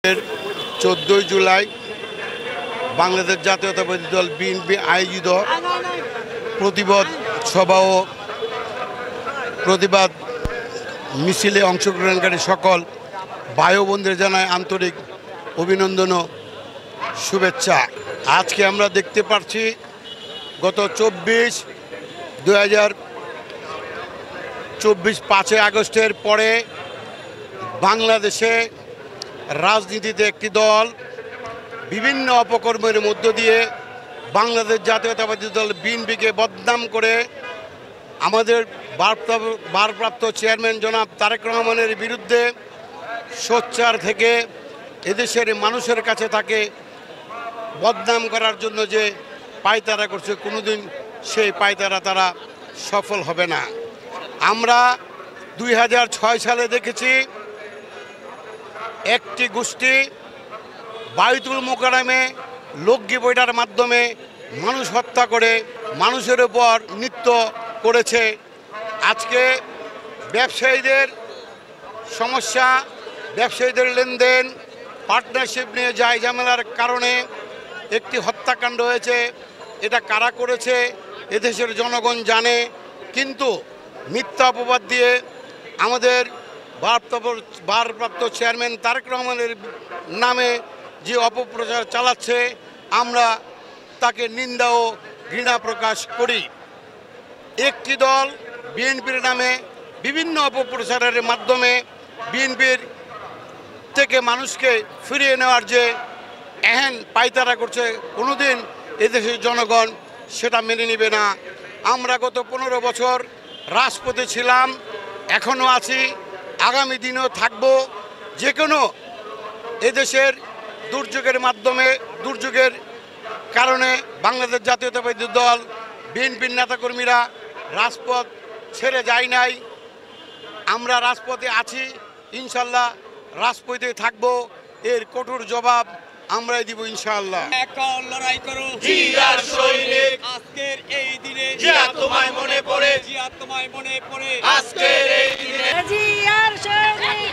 14 জুলাই বাংলাদেশ জাতীয়তাবাদী দল বিএনপি আয়োজিত প্রতিবাদ সভা ও প্রতিবাদ মিছিলে অংশগ্রহণকারী সকল ভাই বোনদের জানায় আন্তরিক অভিনন্দন ও শুভেচ্ছা। আজকে আমরা দেখতে পাচ্ছি গত 2024 5 আগস্টের পরে বাংলাদেশে রাজনীতিতে একটি দল বিভিন্ন অপকর্মের মধ্য দিয়ে বাংলাদেশ জাতীয়তাবাদী দল বিএনপিকে বদনাম করে আমাদের ভারপ্রাপ্ত চেয়ারম্যান জনাব তারেক রহমানের বিরুদ্ধে সোচ্চার থেকে এদেশের মানুষের কাছে তাকে বদনাম করার জন্য যে পায়তারা করছে, কোনোদিন সেই পায়তারা তারা সফল হবে না। আমরা 2006 সালে দেখেছি একটি গোষ্ঠী বায়তুল মোকাররমে লোকগী বইটার মাধ্যমে মানুষ হত্যা করে মানুষের উপর নৃত্য করেছে। আজকে ব্যবসায়ীদের সমস্যা, ব্যবসায়ীদের লেনদেন, পার্টনারশিপ নিয়ে যায় ঝামেলার কারণে একটি হত্যাকাণ্ড হয়েছে। এটা কারা করেছে এদেশের জনগণ জানে, কিন্তু মিথ্যা অপবাদ দিয়ে আমাদের ভারপ্রাপ্ত চেয়ারম্যান তারেক রহমানের নামে যে অপপ্রচার চালাচ্ছে আমরা তাকে নিন্দা ও ঘৃণা প্রকাশ করি। একটি দল বিএনপির নামে বিভিন্ন অপপ্রচারের মাধ্যমে বিএনপির থেকে মানুষকে ফিরিয়ে নেওয়ার যে এহেন পায়তারা করছে, কোনোদিন এদেশের জনগণ সেটা মেনে নেবে না। আমরা গত 15 বছর রাজপথে ছিলাম, এখনও আছি, আগামী দিনেও থাকব। যে কোনো এদেশের দুর্যোগের কারণে বাংলাদেশ জাতীয়তাবাদী দল বিএনপির নেতাকর্মীরা রাজপথ ছেড়ে যায় নাই। আমরা রাজপথে আছি, ইনশাল্লাহ রাজপথে থাকব। এর কঠোর জবাব আমরাই দিব ইনশাআল্লাহ। এখন লড়াই করো জিয়ার সৈনিক, আজকের এই দিনে জিয়া তোমায় মনে পড়ে, জিয়া তোমায় মনে পড়ে, আজকের এই দিনে জিয়ার সৈনিক